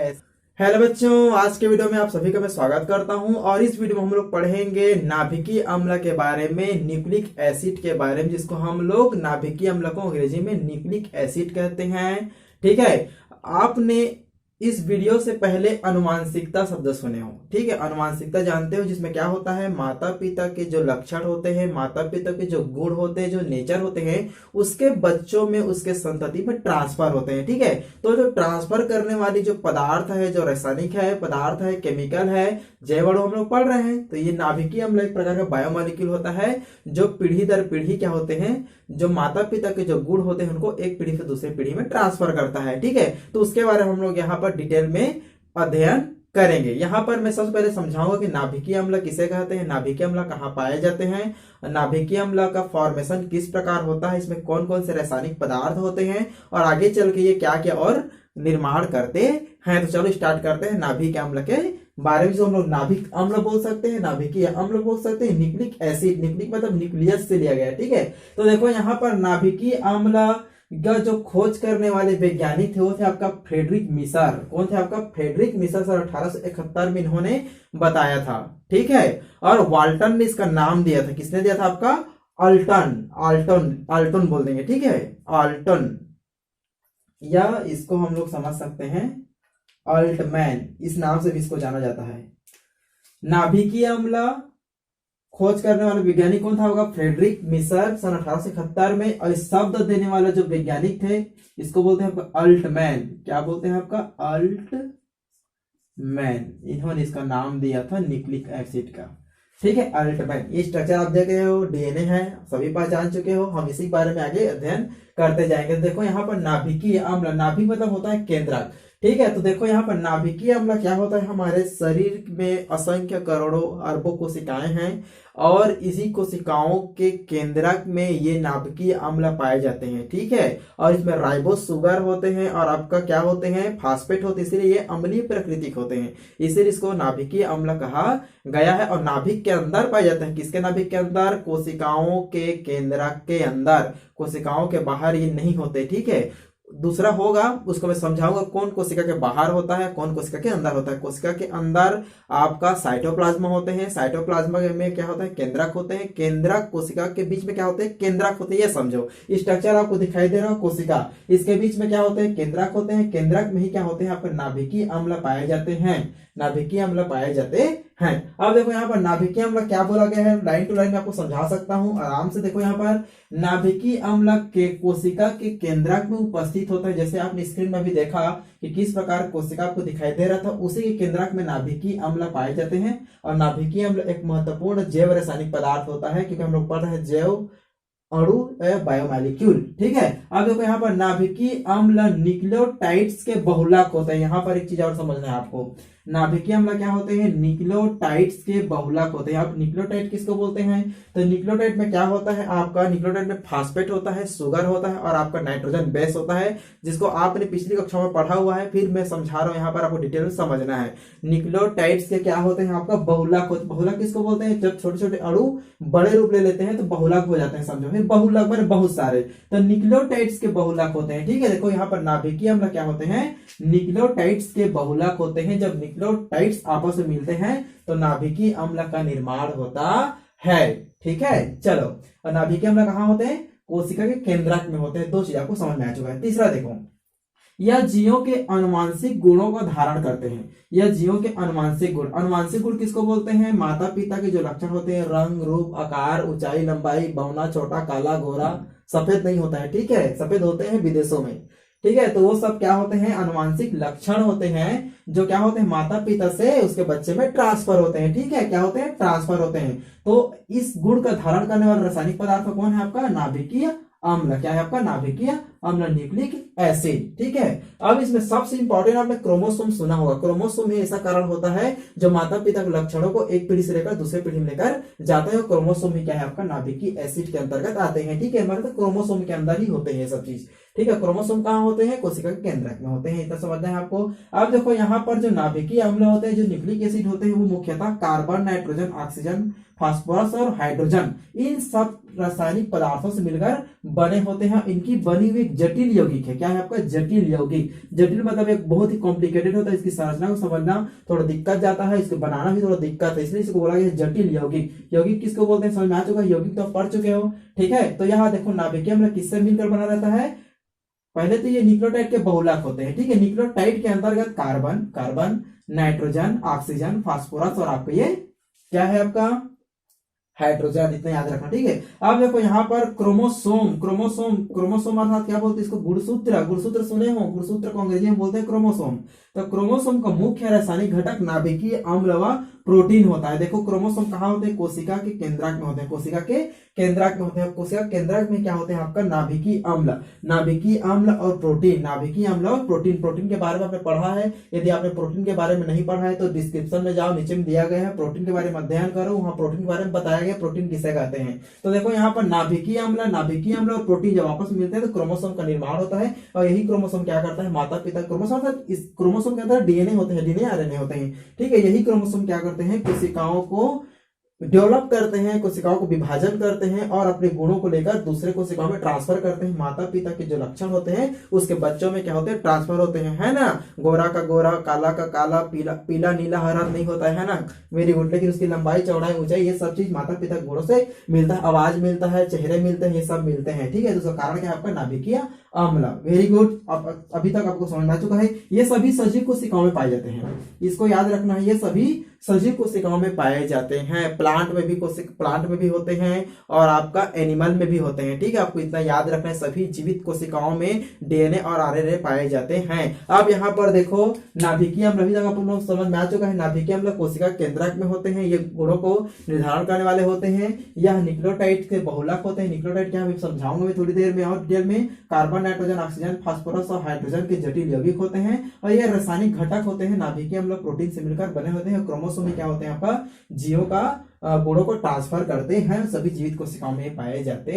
Hello बच्चों, आज के वीडियो में आप सभी का मैं स्वागत करता हूं और इस वीडियो में हम लोग पढ़ेंगे नाभिकीय अम्ल के बारे में, न्यूक्लिक एसिड के बारे में, जिसको हम लोग नाभिकीय अम्ल को अंग्रेजी में न्यूक्लिक एसिड कहते हैं। ठीक है, आपने इस वीडियो से पहले अनुवांशिकता शब्द सुने हो। ठीक है, अनुवांशिकता जानते हो, जिसमें क्या होता है, माता पिता के जो लक्षण होते हैं, माता पिता के जो गुण होते हैं, जो नेचर होते हैं, उसके बच्चों में, उसके संतति में ट्रांसफर होते हैं। ठीक है, तो जो ट्रांसफर करने वाली जो पदार्थ है, जो रासायनिक है पदार्थ है, केमिकल है, जैव अणु हम लोग पढ़ रहे हैं, तो ये नाभिकीय अम्ल एक प्रकार का बायोमोलिक्यूल होता है, जो पीढ़ी दर पीढ़ी क्या होते हैं, जो माता पिता के जो गुण होते हैं उनको एक पीढ़ी से दूसरी पीढ़ी में ट्रांसफर करता है। ठीक है, तो उसके बारे में हम लोग यहाँ पर डिटेल में अध्ययन करेंगे। यहाँ पर मैं सबसे पहले समझाऊंगा कि नाभिकीय अम्ल किसे कहते हैं, नाभिकीय अम्ल कहाँ पाए जाते हैं, नाभिकीय अम्ल का फॉर्मेशन किस प्रकार होता है, इसमें कौन कौन से रासायनिक पदार्थ होते हैं और आगे चल के ये क्या क्या और निर्माण करते हैं। तो चलो स्टार्ट करते हैं नाभिकीय अम्ल के बारे में। जो हम लोग नाभिक अम्ल बोल सकते हैं, नाभिकीय अम्ल बोल सकते हैं, न्यूक्लिक एसिड, न्यूक्लिक मतलब न्यूक्लियस से लिया गया है। ठीक है, तो देखो यहाँ पर नाभिकीय अम्ल का जो खोज करने वाले वैज्ञानिक थे वो थे आपका फ्रेडरिक मिसर। कौन थे आपका? फ्रेडरिक मिसर। सर 1871 में इन्होंने बताया था। ठीक है, और वाल्टन ने इसका नाम दिया था। किसने दिया था? आपका अल्टन। आल्टन बोल देंगे। ठीक है, आल्टन, या इसको हम लोग समझ सकते हैं अल्टमैन, इस नाम से भी इसको जाना जाता है। नाभिकीय अम्ल खोज करने वाला वैज्ञानिक कौन था? होगा फ्रेडरिक मिसर, सन 1871 में। और इस शब्द देने वाला जो वैज्ञानिक थे, इसको बोलते हैं आपका अल्टमैन। क्या बोलते हैं आपका? अल्टमैन। इन्होंने इसका नाम दिया था न्यूक्लिक एसिड का। ठीक है, अल्टमैन। ये स्ट्रक्चर आप देखे हो, डीएनए है, सभी पहचान चुके हो। हम इसी बारे में आगे अध्ययन करते जाएंगे। देखो यहाँ पर नाभिकीय अम्ल, नाभिक मतलब होता है केंद्रक। ठीक है, तो देखो यहाँ पर नाभिकीय अम्ल क्या होता है, हमारे शरीर में असंख्य करोड़ों अरबों कोशिकाएं हैं और इसी कोशिकाओं के केंद्रक में ये नाभिकीय अम्ल पाए जाते हैं। ठीक है, और इसमें राइबोस शुगर होते हैं और आपका क्या होते हैं, फास्फेट होते हैं, इसलिए ये अम्लीय प्रकृतिक होते हैं, इसलिए इसको नाभिकीय अम्ल कहा गया है। और नाभिक के अंदर पाए जाते हैं। किसके नाभिक के अंदर? कोशिकाओं के केंद्रक के अंदर, कोशिकाओं के बाहर ये नहीं होते। ठीक है, दूसरा होगा, उसको मैं समझाऊंगा कौन कोशिका के बाहर होता है, कौन कोशिका के अंदर होता है। कोशिका के अंदर आपका साइटोप्लाज्मा होते हैं, साइटोप्लाज्मा में क्या होता है, केंद्रक होते हैं, केंद्रक कोशिका के बीच में क्या होते हैं, केंद्रक होते हैं। ये समझो, स्ट्रक्चर आपको दिखाई दे रहा है, कोशिका, इसके बीच में क्या होते हैं, केंद्रक होते हैं, केंद्रक में ही क्या होते हैं, आपके नाभिकीय अम्ल पाए जाते हैं, नाभिकीय अम्ल पाए जाते हैं। अब देखो यहाँ पर नाभिकीय अम्ल क्या बोला गया है, लाइन टू लाइन में आपको समझा सकता हूं आराम से। देखो यहाँ पर नाभिकीय अम्ल के कोशिका के केंद्रक में उपस्थित होता है। जैसे आपने स्क्रीन में भी देखा कि किस प्रकार कोशिका आपको दिखाई दे रहा था, उसी के केंद्रक में नाभिकीय अम्ल पाए जाते हैं। और नाभिकीय अम्ल एक महत्वपूर्ण जैव रासायनिक पदार्थ होता है, क्योंकि हम लोग पढ़ रहे हैं जैव अणु बायोमोलिक्यूल। ठीक है, अब देखो यहाँ पर नाभिकीय अम्ल न्यूक्लियोटाइड्स के बहुलक होते हैं। यहाँ पर एक चीज और समझना है आपको, नाभिकीय अम्ल क्या होते हैं, न्यूक्लियोटाइड्स के बहुलक होते हैं। आप न्यूक्लियोटाइड किसको बोलते हैं? तो न्यूक्लियोटाइड में क्या होता है आपका, न्यूक्लियोटाइड में फास्फेट होता है, शुगर होता है और आपका नाइट्रोजन बेस होता है, जिसको आपने पिछली कक्षा में पढ़ा हुआ है, फिर मैं समझा रहा हूँ, यहाँ पर आपको डिटेल में समझना है। न्यूक्लियोटाइड्स के क्या होते हैं आपका, बहुलक होते हैं। बहुलक किसको बोलते हैं? जब छोटे छोटे अणु बड़े रूप ले लेते हैं तो बहुलक हो जाते हैं, समझो। फिर बहुलक मैंने बहुत सारे, तो न्यूक्लियोटाइड्स के बहुलक होते हैं। ठीक है, देखो यहाँ पर नाभिकीय अम्ल क्या होते हैं, न्यूक्लियोटाइड्स के बहुलक होते हैं। जब न्यूक्लियोटाइड्स आपस में मिलते हैं तो नाभिकीय अम्ल का निर्माण होता है। ठीक है, चलो, और नाभिकीय अम्ल कहाँ होते हैं? कोशिका के केंद्रक में होते हैं। दो चीज आपको समझ में आ चुका है। तीसरा देखो, यह जीवों के अनुवांशिक गुणों का धारण करते हैं। यह जीवों के अनुवांशिक गुण, अनुवांशिक गुण किसको बोलते हैं? माता पिता के जो लक्षण होते हैं, रंग, रूप, आकार, ऊंचाई, लंबाई, बौना, छोटा, काला, गोरा, सफेद नहीं होता है। ठीक है, सफेद होते हैं विदेशों में। ठीक है, तो वो सब क्या होते हैं, अनुवांशिक लक्षण होते हैं, जो क्या होते हैं, माता पिता से उसके बच्चे में ट्रांसफर होते हैं। ठीक है, क्या होते हैं, ट्रांसफर होते हैं। तो इस गुण का धारण करने वाला रासायनिक पदार्थ कौन है आपका? नाभिकीय अम्ल। क्या है आपका? नाभिकीय अम्ल, न्यूक्लिक एसिड। ठीक है, अब इसमें सबसे इंपॉर्टेंट आपने क्रोमोसोम सुना होगा। क्रोमोसोम ही ऐसा कारण होता है जो माता पिता के लक्षणों को एक पीढ़ी से लेकर दूसरे पीढ़ी में लेकर जाते हैं। क्रोमोसोम ही क्या है आपका? नाभिकीय एसिड के अंतर्गत आते हैं। ठीक है, मतलब क्रोमोसोम के अंदर ही होते हैं ये सब चीज। ठीक है, क्रोमोसोम कहाँ होते हैं? कोशिका के केंद्रक में होते हैं। इतना समझना है आपको। अब देखो यहाँ पर जो नाभिकीय अम्ल होते हैं, जो न्यूक्लिक एसिड होते हैं, वो मुख्यतः कार्बन, नाइट्रोजन, ऑक्सीजन, फास्फोरस और हाइड्रोजन, इन सब रासायनिक पदार्थों से मिलकर बने होते हैं। इनकी बनी हुई एक जटिल यौगिक है। क्या है आपका? जटिल यौगिक। जटिल मतलब एक बहुत ही कॉम्प्लिकेटेड होता है, इसकी संरचना को समझना थोड़ा दिक्कत जाता है, इसको बनाना भी थोड़ा दिक्कत है, इसलिए इसको बोला गया जटिल यौगिक। यौगिक किसको बोलते हैं समझ में आ चुका है? यौगिक तो आप पढ़ चुके हो, ठीक है। तो यहाँ देखो नाभिकीय अम्ल किससे मिलकर बना रहता है? पहले तो ये न्यूक्लियोटाइड के बहुलक होते हैं, ठीक है। न्यूक्लियोटाइड के अंतर्गत कार्बन, नाइट्रोजन, ऑक्सीजन, फास्फोरस और आपका ये क्या है आपका? हाइड्रोजन। इतना याद रखना, ठीक है। अब देखो यहाँ पर क्रोमोसोम अर्थात क्या बोलते हैं इसको? गुणसूत्र सुने हो? गुणसूत्र को अंग्रेजी में बोलते हैं क्रोमोसोम। तो क्रोमोसोम का मुख्य रासायनिक घटक नाभिकीय अम्ल व प्रोटीन होता है। देखो क्रोमोसोम कहाँ होते हैं? कोशिका के केंद्रक में होते हैं, कोशिका के केंद्रक में होते हैं। कोशिका केंद्रक में क्या होते हैं आपका? नाभिकीय अम्ल और प्रोटीन। नाभिकीय अम्ल और प्रोटीन के बारे में आपने पढ़ा है। यदि आपने प्रोटीन के बारे में नहीं पढ़ा है तो डिस्क्रिप्शन में जाओ, नीचे में दिया गया है, प्रोटीन के बारे में अध्ययन करो, वहां प्रोटीन के बारे में बताया गया प्रोटीन किसे कहते हैं। तो देखो यहाँ पर नाभिकीय अम्ल और प्रोटीन जब आपस में मिलते हैं तो क्रोमोसोम का निर्माण होता है। और यही क्रोमोसोम क्या करता है? माता पिता क्रोमोसोम, इस क्रोमोसोम के अंदर डीएनए होते हैं, डीएनए आरएनए होते हैं, ठीक है। यही क्रोमोसोम क्या करते हैं? कोशिकाओं को डेवलप करते हैं, कोशिकाओं को विभाजन करते हैं और अपने गुणों को लेकर दूसरे कोशिकाओं में ट्रांसफर करते हैं। माता पिता के जो लक्षण होते हैं उसके बच्चों में क्या होते हैं? ट्रांसफर होते हैं, है ना। गोरा का गोरा, काला का काला, पीला नीला हरा नहीं होता है ना। Very good. लेकिन उसकी लंबाई, चौड़ाई, ऊंचाई, ये सब चीज माता पिता के गुणों से मिलता है। आवाज मिलता है, चेहरे मिलते हैं, ये सब मिलते हैं, ठीक है। तो उसका कारण क्या है आपका? नाभिकीय अम्ल। Very good. अभी तक आपको समझ में आ चुका है। ये सभी सजीव कोशिकाओं में पाए जाते हैं, इसको याद रखना है। ये सभी सजीव कोशिकाओं में पाए जाते हैं। प्लांट में भी होते हैं और आपका एनिमल में भी होते हैं, ठीक है। आपको इतना याद रखना है, सभी जीवित कोशिकाओं में डीएनए और आरएनए पाए जाते हैं। अब यहाँ पर देखो नाभिकीय अम्ल, अभी तक आप लोग समझ में आ चुका है। नाभिकीय अम्ल कोशिका केंद्रक में होते हैं, ये गुणों को निर्धारण करने वाले होते हैं। यह न्यूक्लियोटाइड के बहुलक होते हैं। न्यूक्लियोटाइड क्या है समझाऊंगा मैं थोड़ी देर में और डिटेल में। कार्बन, नाइट्रोजन, ऑक्सीजन, फास्फोरस और हाइड्रोजन के जटिल यौगिक होते हैं और ये रासायनिक घटक होते हैं। नाभिकीय अम्ल प्रोटीन से मिलकर बने होते हैं। क्रोमोसोम में क्या होते हैं आपका? जीवों का गुणों को ट्रांसफर करते हैं। सभी जीवित कोशिकाओं में पाए जाते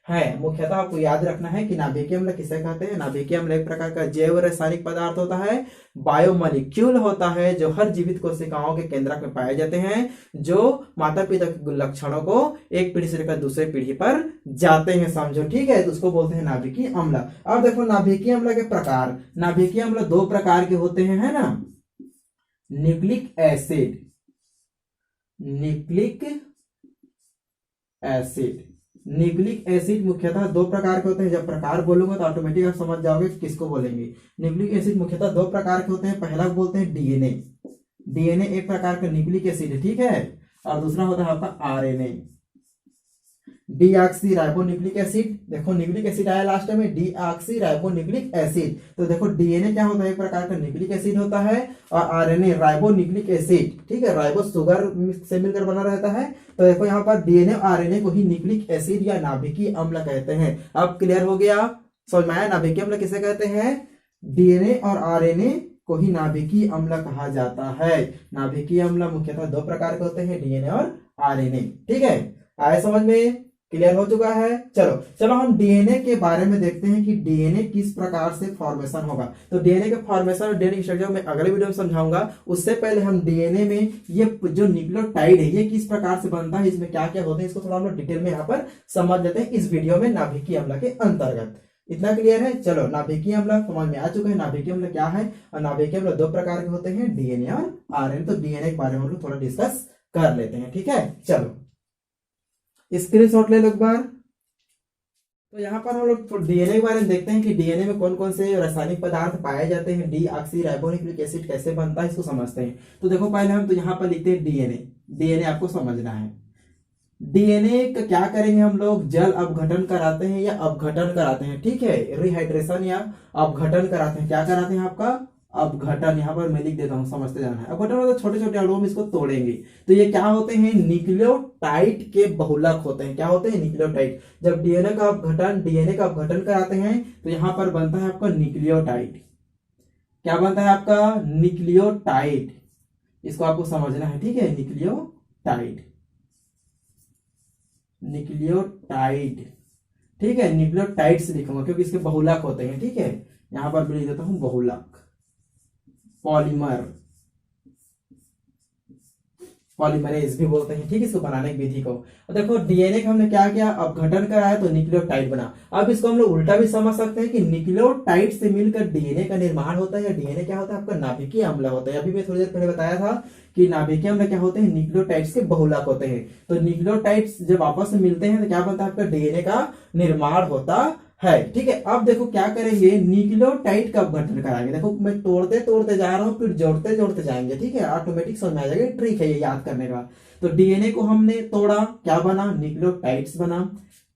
हैं। मुख्यतः आपको याद रखना है कि नाभिकीय अम्ल किसे कहते हैं? नाभिकीय अम्ल एक प्रकार का जैव रासायनिक पदार्थ होता है, बायोमोलिक्यूल होता है, जो हर जीवित कोशिकाओं के केंद्रक में पाए जाते हैं, जो माता पिता के लक्षणों को एक पीढ़ी से लेकर दूसरे पीढ़ी पर जाते हैं, समझो, ठीक है। तो उसको बोलते हैं नाभिकीय अम्ल। अब देखो नाभिकीय अम्ल के प्रकार। नाभिकीय अम्ल दो प्रकार के होते हैं, है ना। न्यूक्लिक एसिड मुख्यतः दो प्रकार के होते हैं। जब प्रकार बोलूंगा तो ऑटोमेटिक आप समझ जाओगे किसको बोलेंगे। न्यूक्लिक एसिड मुख्यतः दो प्रकार के होते हैं। पहला बोलते हैं डीएनए एक प्रकार का न्यूक्लिक एसिड है, ठीक है। और दूसरा होता है आपका आरएनए, डीऑक्सी राइबोन्यूक्लिक एसिड। देखो न्यूक्लिक एसिड आया लास्ट में, डीऑक्सी राइबोन्यूक्लिक एसिड। तो देखो डीएनए क्या होता है? एक प्रकार का न्यूक्लिक एसिड होता है और आरएनए राइबोन्यूक्लिक एसिड, ठीक है। राइबो शुगर से मिलकर बना रहता है। तो देखो यहाँ पर डीएनए और आरएनए को ही न्यूक्लिक एसिड या नाभिकीय अम्ल कहते हैं। अब क्लियर हो गया, समझ में आया? नाभिकीय अम्ल किसे कहते हैं? डीएनए और आरएनए को ही नाभिकीय अम्ल कहा जाता है। नाभिकीय अम्ल मुख्यतः दो प्रकार के होते हैं, डीएनए और आरएनए, ठीक है। आया समझ में? क्लियर हो चुका है? चलो हम डीएनए के बारे में देखते हैं कि डीएनए किस प्रकार से फॉर्मेशन होगा। तो डीएनए के फॉर्मेशन और डीएनए स्ट्रक्चर में अगले वीडियो में समझाऊंगा। उससे पहले हम डीएनए में ये जो न्यूक्लियोटाइड है ये किस प्रकार से बनता है, इसमें क्या क्या होते हैं, इसको थोड़ा हम लोग डिटेल में यहाँ पर समझ लेते हैं इस वीडियो में नाभिकीय अम्ल के अंतर्गत। इतना क्लियर है? चलो नाभिकीय अम्ल समझ में आ चुका है। नाभिकीय अम्ल क्या है? और नाभिकीय अम्ल दो प्रकार के होते हैं, डीएनए और आरएनए। तो डीएनए के बारे में हम लोग थोड़ा डिस्कस कर लेते हैं, ठीक है। चलो स्क्रीनशॉट ले लो एक बार। तो यहाँ पर हम लोग डीएनए के बारे में देखते हैं कि डीएनए में कौन कौन से रासायनिक पदार्थ पाए जाते हैं, डीऑक्सी राइबोन्यूक्लिक एसिड कैसे बनता है, इसको समझते हैं। तो देखो पहले हम तो यहाँ पर लिखते हैं डीएनए आपको समझना है। डीएनए का क्या करेंगे हम लोग? जल अपघटन कराते हैं या अपघटन कराते हैं, ठीक है। रिहाइड्रेशन या अपघटन कराते हैं। क्या कराते हैं आपका? अपघटन। यहाँ पर मैं लिख देता हूँ, समझते जाना है। अपघटन मतलब छोटे छोटे अणुओं में इसको तोड़ेंगे। तो ये क्या होते हैं? न्यूक्लियोटाइड के बहुलक होते हैं। क्या होते हैं? न्यूक्लियोटाइड। जब डीएनए का अपघटन कराते हैं तो यहाँ पर बनता है आपका न्यूक्लियोटाइड। क्या बनता है आपका? न्यूक्लियोटाइड। इसको आपको समझना है, ठीक है। न्यूक्लियोटाइड, ठीक है। न्यूक्लियोटाइड से लिखूंगा क्योंकि इसके बहुलक होते हैं, ठीक है। यहां पर लिख देता हूं बहुलक, पॉलीमर, पॉलीमरेज भी बोलते हैं, ठीक है, इसको बनाने की विधि को। और देखो डीएनए का हमने क्या किया, अपघटन कराया तो न्यूक्लियोटाइड बना। अब इसको हम लोग उल्टा भी समझ सकते हैं कि न्यूक्लियोटाइड से मिलकर डीएनए का निर्माण होता है, या डीएनए क्या होता है आपका नाभिकीय अम्ल होता है। अभी मैं थोड़ी देर पहले बताया था कि नाभिकीय अम्ल क्या होते हैं, न्यूक्लियोटाइड्स के बहुलक होते हैं। तो न्यूक्लियोटाइड्स जब आपस में मिलते हैं तो क्या बनता है, आपका डीएनए का निर्माण होता है, ठीक है। अब देखो क्या करेंगे, न्यूक्लियोटाइड का अपघटन कराएंगे। देखो मैं तोड़ते तोड़ते जा रहा हूं, फिर जोड़ते जोड़ते जाएंगे, ठीक है, ऑटोमेटिक समझ में आ जाएगा, ट्रिक है ये याद करने का। तो डीएनए को हमने तोड़ा, क्या बना, न्यूक्लियोटाइड्स बना।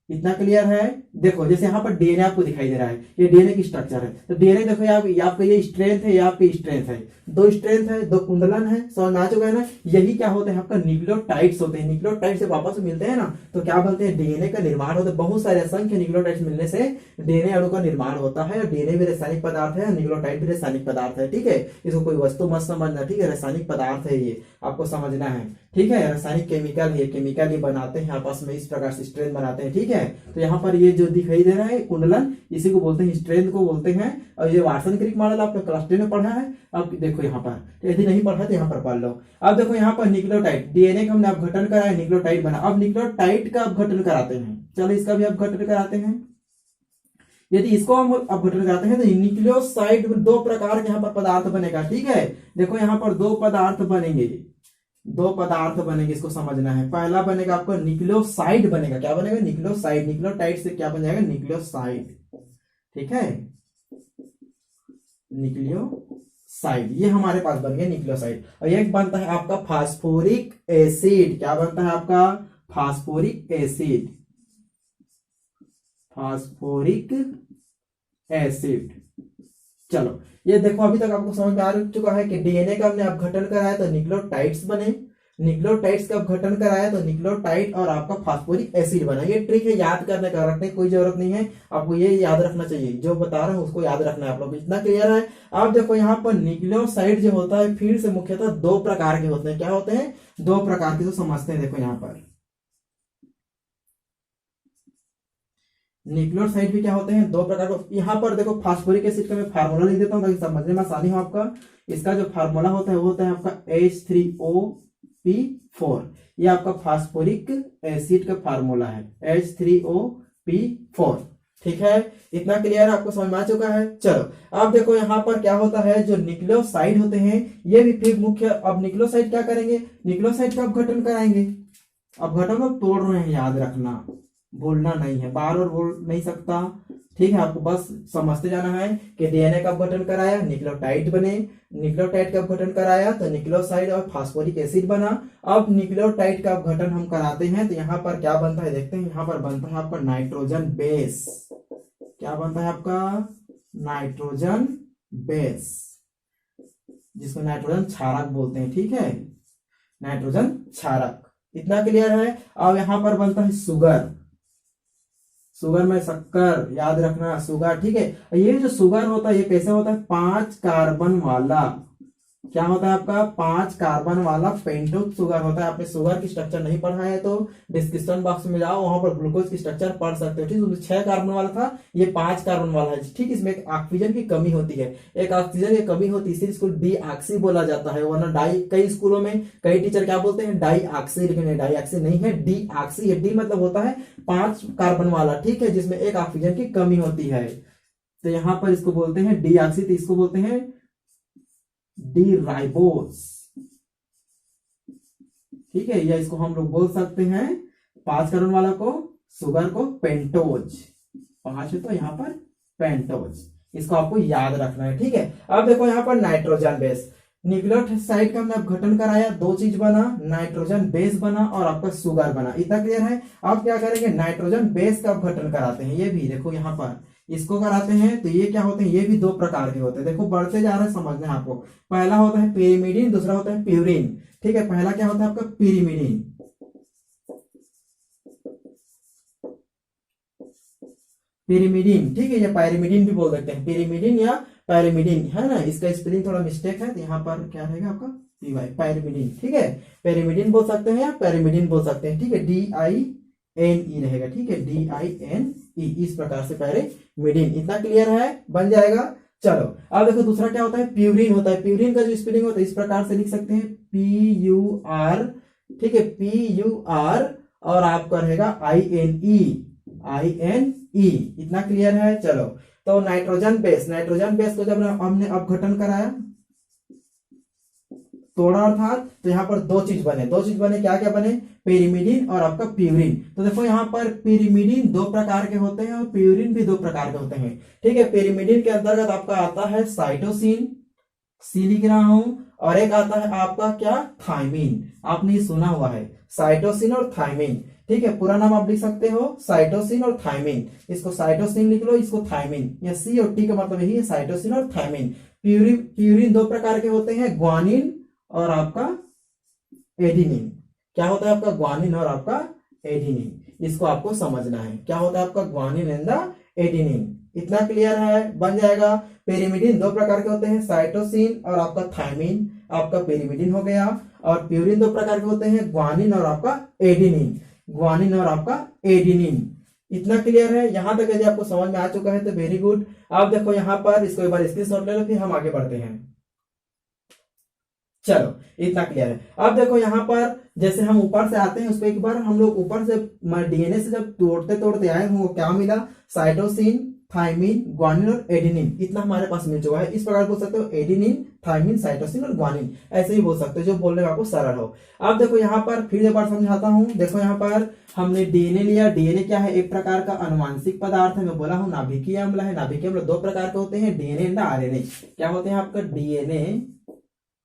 इतना क्लियर है। देखो जैसे यहाँ पर डीएनए आपको दिखाई दे रहा है, ये डीएनए की स्ट्रक्चर है। तो डीएनए देखो आपका ये स्ट्रेंथ है, यहाँ पे स्ट्रेंथ है, दो स्ट्रेंथ है, दो कुंडलन है, समझ में आ चुका है ना। यही क्या होते हैं, आपका न्यूक्लियोटाइड्स होते हैं। न्यूक्लियोटाइड से वापस मिलते हैं ना तो क्या बोलते हैं, डीएनए का निर्माण होता है। बहुत सारे असंख्य न्यूक्लियोटाइड्स मिलने से डीएनए अणु का निर्माण होता है। और डीएनए भी रासायनिक पदार्थ है, न्यूक्लियोटाइड भी रासायनिक पदार्थ है, ठीक है। इसको कोई वस्तु मत समझना, ठीक है, रासायनिक पदार्थ है, ये आपको समझना है, ठीक है। रासायनिक केमिकल है, केमिकल ये बनाते हैं आपस में, इस प्रकार से स्ट्रेंथ बनाते हैं, ठीक है। तो यहाँ पर ये जो दिखाई दे रहा है कुंडलन, इसी को बोलते हैं, स्ट्रेंथ को बोलते हैं। और ये वाटसन क्रिक मॉडल आपने क्लास 10 में पढ़ा है। अब देखो यहाँ पर, यदि नहीं पढ़ा तो यहाँ पर पढ़ लो। अब देखो यहाँ पर न्यूक्लियोटाइड, डीएनए का हमने अपघटन कराया, न्यूक्लियोटाइड बना। अब न्यूक्लियोटाइड का अपघटन कराते हैं, चलो इसका भी अपघटन कराते हैं। यदि इसको हम अपघटन कराते हैं तो न्यूक्लियोसाइड में दो प्रकार के यहाँ पर पदार्थ बनेगा, ठीक है। देखो यहाँ पर दो पदार्थ बनेंगे, दो पदार्थ बनेंगे, इसको समझना है। पहला बनेगा आपको न्यूक्लियोसाइड बनेगा, क्या बनेगा, न्यूक्लियोसाइड। न्यूक्लियोटाइड से क्या बन जाएगा, न्यूक्लियोसाइड, ठीक है, न्यूक्लियोसाइड। ये हमारे पास बन गया न्यूक्लियोसाइड। और एक बनता है आपका फास्फोरिक एसिड, क्या बनता है आपका, फास्फोरिक एसिड, फास्फोरिक एसिड। चलो ये देखो अभी तक आपको समझ में आ चुका है कि डीएनए का हमने अपघटन कराया तो न्यूक्लियोटाइड्स बने, न्यूक्लियोटाइड्स का अपघटन कराया तो न्यूक्लियोटाइड और आपका फास्फोरिक एसिड बना। ये ट्रिक है, याद करने का, रखने की कोई जरूरत नहीं है, आपको ये याद रखना चाहिए, जो बता रहा हूं उसको याद रखना है आप लोग। इतना क्लियर है। अब देखो यहाँ पर न्यूक्लियोसाइड जो होता है फिर से मुख्यतः दो प्रकार के होते हैं। क्या होते हैं, दो प्रकार के, तो समझते हैं। देखो यहाँ पर न्यूक्लियोसाइड भी क्या होते हैं, दो प्रकार के। यहाँ पर देखो फास्फोरिक एसिड का मैं फार्मूला लिख देता हूँ ताकि समझने में आसानी हो आपका। इसका जो फार्मूला होता है वो होता है आपका H3OP4। ये आपका फास्फोरिक एसिड का फार्मूला है, H3OP4, ठीक है। इतना क्लियर आपको समझ में आ चुका है। चलो अब देखो यहाँ पर क्या होता है, जो न्यूक्लियोसाइड होते हैं ये भी फिर मुख्य। अब न्यूक्लियोसाइड क्या करेंगे, न्यूक्लियोसाइड का अपघटन कराएंगे। अपघटन को तोड़ रहे हैं, याद रखना, बोलना नहीं है, बार बार बोल नहीं सकता, ठीक है। आपको बस समझते जाना है कि डीएनए का अपघटन कराया, न्यूक्लियोटाइड बने, न्यूक्लियोटाइड का अपघटन कराया तो न्यूक्लियोसाइड और फास्फोरिक एसिड बना। अब न्यूक्लियोटाइड का अपघटन हम कराते हैं तो यहाँ पर क्या बनता है, देखते हैं। यहाँ पर बनता है आपका नाइट्रोजन बेस। क्या बनता है आपका, नाइट्रोजन बेस, जिसको नाइट्रोजन क्षारक बोलते हैं, ठीक है, नाइट्रोजन क्षारक। इतना क्लियर है। अब यहाँ पर बनता है शुगर, शुगर में शक्कर, याद रखना, शुगर, ठीक है। ये जो शुगर होता है ये कैसे होता है, 5 कार्बन वाला, क्या होता है आपका, 5 कार्बन वाला पेंटोज शुगर होता है। आपने शुगर की स्ट्रक्चर नहीं पढ़ा है तो डिस्क्रिप्शन बॉक्स में जाओ, वहां पर ग्लूकोज की स्ट्रक्चर पढ़ सकते हो, ठीक है। 6 कार्बन वाला था, ये 5 कार्बन वाला है, ठीक। इसमें एक ऑक्सीजन की कमी होती है, एक ऑक्सीजन की कमी होती है, इसीलिए इसको डीऑक्सी बोला जाता है। वरना डाई, कई स्कूलों में कई टीचर क्या बोलते हैं, डाईऑक्सी, लेकिन डाईऑक्सी नहीं है, डीऑक्सी है। डी मतलब होता है 5 कार्बन वाला, ठीक है, जिसमें एक ऑक्सीजन की कमी होती है। तो यहां पर इसको बोलते हैं डीऑक्सी, तो इसको बोलते हैं डी राइबोस, ठीक है। या इसको हम लोग बोल सकते हैं 5 कार्बन वाला को, शुगर को पेंटोज, 5 है तो यहाँ पर पेंटोज, इसको आपको याद रखना है, ठीक है। अब देखो यहाँ पर नाइट्रोजन बेस, न्यूक्लियोसाइड का हमने अपघटन कराया, दो चीज बना, नाइट्रोजन बेस बना और आपका शुगर बना। इतना क्लियर है। अब क्या करेंगे, नाइट्रोजन बेस का अपघटन कराते हैं। ये भी देखो यहाँ पर इसको कराते हैं तो ये क्या होते हैं, ये भी दो प्रकार के होते हैं। देखो बढ़ते जा रहे हैं, समझना है आपको। पहला होता है पेरिमिडीन, दूसरा होता है प्यूरिन, ठीक है। पहला क्या होता है आपका पेरिमिडीन, पेरिमिडीन, ठीक है, या पायरिमिडीन भी बोल सकते हैं, पेरिमिडीन या पायरिमिडीन, है ना। इसका स्पेलिंग थोड़ा मिस्टेक है तो यहाँ पर क्या रहेगा आपका पीवाई, पायरिमिडीन, ठीक है। पेरिमिडीन बोल सकते हैं या पैरिमिडीन बोल सकते हैं, ठीक है, DINE रहेगा, ठीक है, DINE, इस प्रकार से पैरिमिडीन। इतना क्लियर है, बन जाएगा। चलो अब देखो दूसरा क्या होता है, प्यूरिन होता है। प्यूरिन का जो स्पेलिंग होता है इस प्रकार से लिख सकते हैं, ठीक है, PUR और आपका रहेगा INE, इतना क्लियर है। चलो, तो नाइट्रोजन बेस को जब हमने अपघटन कराया, तोड़ा अर्थात, तो यहाँ पर दो चीज बने, क्या क्या बने, पेरिमिडीन और आपका प्यूरिन। तो देखो यहाँ पर पेरिमिडीन दो प्रकार के होते हैं और प्यूरिन भी दो प्रकार के होते हैं, ठीक है। पेरिमिडीन के अंतर्गत आपका आता है साइटोसिन, सी लिख रहा हूं, और एक आता है आपका क्या, थायमीन। आपने सुना हुआ है साइटोसिन और थायमीन, ठीक है। पूरा नाम आप लिख सकते हो साइटोसिन और थायमीन, इसको साइटोसिन लिख लो, इसको थायमीन। या सी और टी का मतलब यही है, साइटोसिन और थायमीन। प्यूरिन दो प्रकार के होते हैं, ग्वानिन और आपका एडिनिन। क्या होता है आपका ग्वानिन और आपका एडिनिन, इसको आपको समझना है। क्या होता है आपका ग्वानिन एंड द एडिनिन, इतना क्लियर है, बन जाएगा। पेरिमिडीन दो प्रकार के होते हैं, साइटोसिन और आपका थायमीन, आपका पेरिमिडीन हो गया। और प्यूरिन दो प्रकार के होते हैं, ग्वानिन और आपका एडिनिन, इतना क्लियर है। यहां तक यदि आपको समझ में आ चुका है तो वेरी गुड। आप देखो यहाँ पर, इसको एक बार स्क्रीनशॉट ले लो, फिर हम आगे बढ़ते हैं। चलो, इतना क्लियर है। अब देखो यहाँ पर, जैसे हम ऊपर से आते हैं, उस पर एक बार हम लोग ऊपर से डीएनए से जब तोड़ते आए, हमको क्या मिला, साइटोसिन, थायमीन, ग्वानिन और एडिनिन, इतना हमारे पास मिल चुका है। इस प्रकार बोल सकते हो एडिनिन, थायमीन, साइटोसिन और ग्वानिन, ऐसे ही बोल सकते हो, जो बोलने में आपको सरल हो। अब देखो यहाँ पर फिर एक बार समझाता हूँ। देखो यहाँ पर हमने डीएनए लिया। डीएनए क्या है, एक प्रकार का अनुवांशिक पदार्थ है। मैं बोला हूँ नाभिकीय अम्ल है। नाभिकीय अम्ल दो प्रकार के होते हैं, डीएनए एंड आरएनए। क्या होते हैं आपका, डीएनए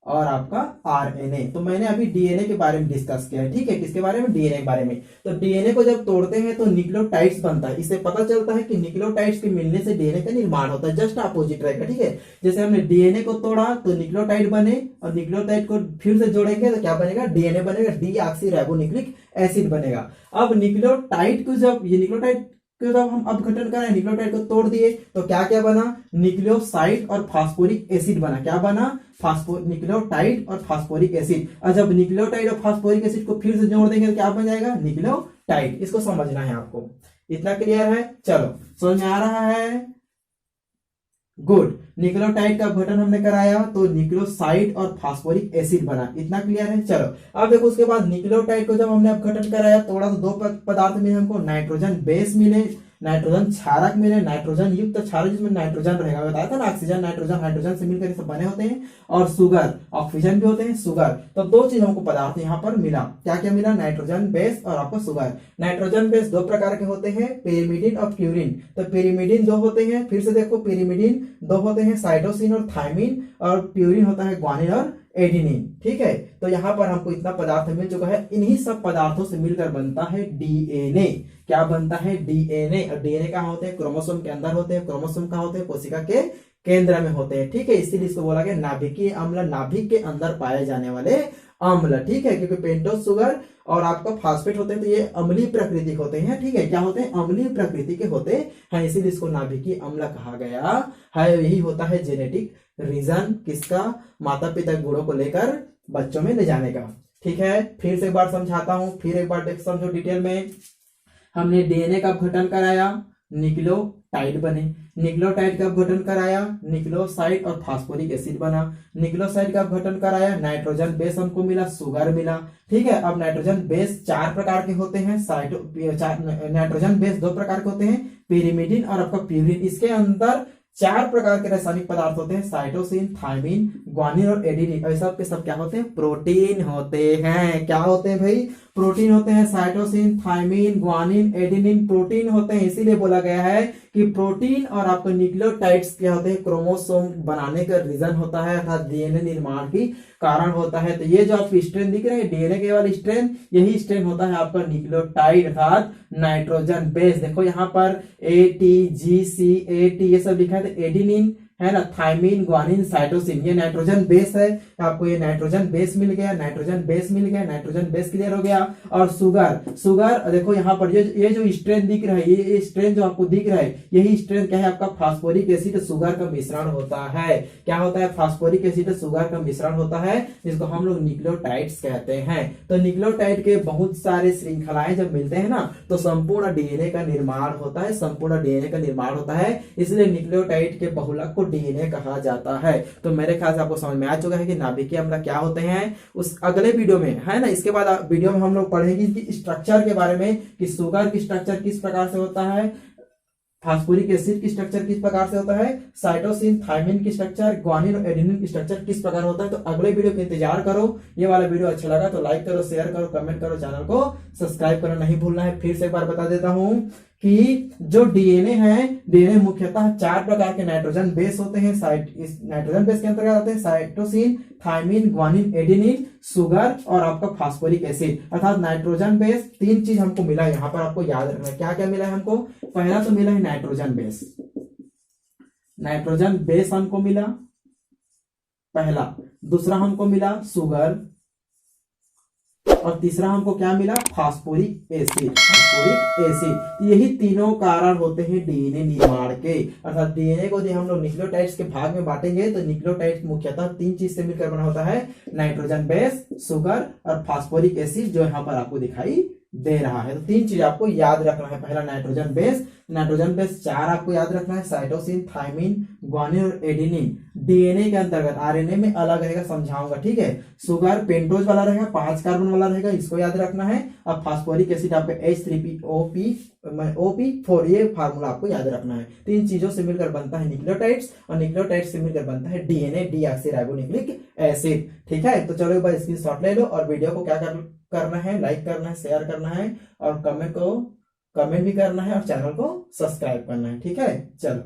और आपका आरएनए। तो मैंने अभी डीएनए के बारे में डिस्कस किया है, ठीक है। किसके बारे में, डीएनए के बारे में। तो डीएनए को जब तोड़ते हैं तो न्यूक्लियोटाइड्स बनता है। इससे पता चलता है कि न्यूक्लियोटाइड्स के मिलने से डीएनए का निर्माण होता है, जस्ट अपोजिट रहेगा, ठीक है। जैसे हमने डीएनए को तोड़ा तो न्यूक्लियोटाइड बने, और न्यूक्लियोटाइड को फिर से जोड़ेंगे तो क्या बनेगा, डीएनए बनेगा, डीऑक्सीराइबोन्यूक्लिक एसिड बनेगा। अब न्यूक्लियोटाइड को जब जब हम अपघटन करें, न्यूक्लियोटाइड को तोड़ दिए तो क्या क्या बना, न्यूक्लियोसाइड और फास्फोरिक एसिड बना। क्या बना, न्यूक्लियोटाइड और फास्फोरिक एसिड। और जब न्यूक्लियोटाइड और फास्फोरिक एसिड को फिर से जोड़ देंगे तो क्या बन जाएगा, न्यूक्लियोटाइड। इसको समझना है आपको, इतना क्लियर है। चलो, समझ में आ रहा है, गुड। न्यूक्लियोटाइड का अपघटन हमने कराया तो न्यूक्लियोसाइड और फास्फोरिक एसिड बना, इतना क्लियर है। चलो, अब देखो उसके बाद न्यूक्लियोटाइड को जब हमने अपघटन कराया, थोड़ा सा दो पदार्थ मिले हमको, नाइट्रोजन बेस मिले, नाइट्रोजन क्षारक मिले, नाइट्रोजन युक्त क्षारक जिसमें नाइट्रोजन रहेगा, बताया था ना, ऑक्सीजन नाइट्रोजन हाइड्रोजन से मिलकर सब बने होते हैं। और सुगर, ऑक्सीजन भी होते हैं, सुगर। तो दो चीज हमको पदार्थ यहाँ पर मिला। क्या क्या मिला, नाइट्रोजन बेस और आपका सुगर। नाइट्रोजन बेस दो प्रकार के होते हैं, पेरिमिडीन और प्यूरिन। तो पेरिमिडीन दो होते हैं, फिर से देखो, पेरिमिडीन दो होते हैं, साइटोसिन और थायमीन, और प्यूरिन होता है ग्वानिन और एडिनिन, ठीक है। तो यहाँ पर हमको इतना पदार्थ मिल चुका है। इन्हीं सब पदार्थों से मिलकर बनता है डीएनए। क्या बनता है, डीएनए। और डीएनए कहाँ होते हैं, क्रोमोसोम के अंदर होते हैं। क्रोमोसोम कहाँ होते हैं, कोशिका के केंद्र में होते हैं, ठीक है। इसीलिए इसको बोला गया नाभिकीय अम्ल, नाभिक के अंदर पाए जाने वाले अम्ल, ठीक है। क्योंकि पेंटोस शुगर और आपका फास्फेट होते हैं तो ये अम्लीय प्रकृति के होते हैं, ठीक है। क्या होते हैं, अम्लीय प्रकृति के होते हैं, इसीलिए इसको नाभिकीय अम्ल कहा गया है। यही होता है जेनेटिक रीजन, किसका, माता पिता गुणों को लेकर बच्चों में ले जाने का, ठीक है। फिर से एक बार समझाता हूं, फिर एक बार समझो डिटेल में। हमने डीएनए का अपघटन कराया, न्यूक्लियोटाइड बने। न्यूक्लियोटाइड का अपघटन कराया, न्यूक्लियोसाइड और फास्फोरिक एसिड बना। न्यूक्लियोसाइड का अपघटन कराया, नाइट्रोजन बेस हमको मिला, सुगर मिला, ठीक है। अब नाइट्रोजन बेस चार प्रकार के होते हैं, नाइट्रोजन बेस दो प्रकार के होते हैं, पेरिमिडीन और आपका प्यूरिन। इसके अंदर चार प्रकार के रासायनिक पदार्थ होते हैं, साइटोसिन, थायमीन, ग्वानिन और एडिनिन। और सब के सब क्या होते हैं, प्रोटीन होते हैं। क्या होते हैं भाई, प्रोटीन होते हैं। Cytosine, thymine, guanine, adenine protein होते हैं। इसीलिए बोला गया है कि प्रोटीन और आपको न्यूक्लियोटाइड्स क्या होते हैं, क्रोमोसोम बनाने का रीजन होता है, अर्थात डीएनए निर्माण की कारण होता है। तो ये जो आपको स्ट्रेन दिख रहे हैं, डीएनए के वाले स्ट्रेन, यही स्ट्रेन होता है आपका न्यूक्लियोटाइड अर्थात नाइट्रोजन बेस। देखो यहाँ पर ATGCAT ये सब लिखा है, एडिनिन है ना, थायमीन, ग्वानिन, साइटोसिन, ये नाइट्रोजन बेस है। आपको ये नाइट्रोजन बेस मिल गया, नाइट्रोजन बेस मिल गया, नाइट्रोजन बेस क्लियर हो गया। और सुगर देखो यहाँ पर ये जो स्ट्रेन दिख रहा है, ये स्ट्रेन जो आपको दिख रहा है, यही स्ट्रेन क्या है आपका, फास्फोरिक एसिड सुगर का मिश्रण होता है। क्या होता है, फास्फोरिक एसिड सुगर का मिश्रण होता है, जिसको हम लोग न्यूक्लियोटाइड्स कहते हैं। तो न्यूक्लियोटाइड के बहुत सारे श्रृंखलाएं जब मिलते हैं ना, तो संपूर्ण डीएनए का निर्माण होता है, संपूर्ण डीएनए का निर्माण होता है। इसलिए न्यूक्लियोटाइड के बहुलक को डीएनए कहा जाता है। तो मेरे ख्याल से आपको समझ में आ चुका है कि नाभिकीय अम्ल क्या होते हैं। उस अगले वीडियो में है ना, इसके बाद वीडियो में हम लोग पढ़ेंगे कि स्ट्रक्चर के बारे में, कि शुगर की स्ट्रक्चर किस प्रकार से होता है, फास्फोरिक एसिड की स्ट्रक्चर किस प्रकार से होता है, साइटोसिन थायमिन की स्ट्रक्चर, ग्वानिन और एडेनिन की स्ट्रक्चर किस प्रकार होता है। तो अगले वीडियो का इंतजार करो। ये वाला वीडियो अच्छा लगा तो लाइक करो, शेयर करो, कमेंट करो, चैनल को सब्सक्राइब करना नहीं भूलना है। फिर से एक बार बता देता हूं कि जो डीएनए है, डीएनए मुख्यतः 4 प्रकार के नाइट्रोजन बेस होते हैं। इस नाइट्रोजन बेस के अंतर्गत आते हैं cytosine, thymine, guanine, adenine, sugar और आपका फास्फोरिक एसिड। अर्थात नाइट्रोजन बेस 3 चीज हमको मिला है, यहां पर आपको याद रखना है। क्या क्या मिला है हमको? पहला तो मिला है नाइट्रोजन बेस, नाइट्रोजन बेस हमको मिला पहला। दूसरा हमको मिला शुगर और तीसरा हमको क्या मिला? Phosphoric acid, phosphoric acid. यही तीनों कारण होते हैं डीएनए निर्माण के। अर्थात डीएनए को जो हम लोग न्यूक्लियोटाइड्स के भाग में बांटेंगे तो न्यूक्लियोटाइड मुख्यतः 3 चीज से मिलकर बना होता है, नाइट्रोजन बेस, शुगर और फास्फोरिक एसिड, जो यहाँ पर आपको दिखाई दे रहा है। तो 3 चीज आपको याद रखना है। पहला नाइट्रोजन बेस, नाइट्रोजन बेस 4 आपको याद रखना है, साइटोसिन, थायमिन, ग्वानिन और एडेनिन। डीएनए के अंतर्गत, आरएनए में अलग रहेगा, समझाऊंगा, ठीक है। शुगर पेंटोज वाला रहेगा, 5 कार्बन वाला रहेगा, इसको याद रखना है। और फास्फोरिक एसिड आपका H3POP4, ये फार्मूला आपको याद रखना है। 3 चीजों से मिलकर बनता है न्यूक्लियोटाइड्स और न्यूक्लियोटाइड्स से मिलकर बनता है डीएनए, डीऑक्सीराइबोन्यूक्लिक एसिड। ठीक है, तो चलो एक बार स्क्रीनशॉट ले लो और वीडियो को क्या करना है, लाइक करना है, शेयर करना है और कमेंट भी करना है और चैनल को सब्सक्राइब करना है। ठीक है, चलो।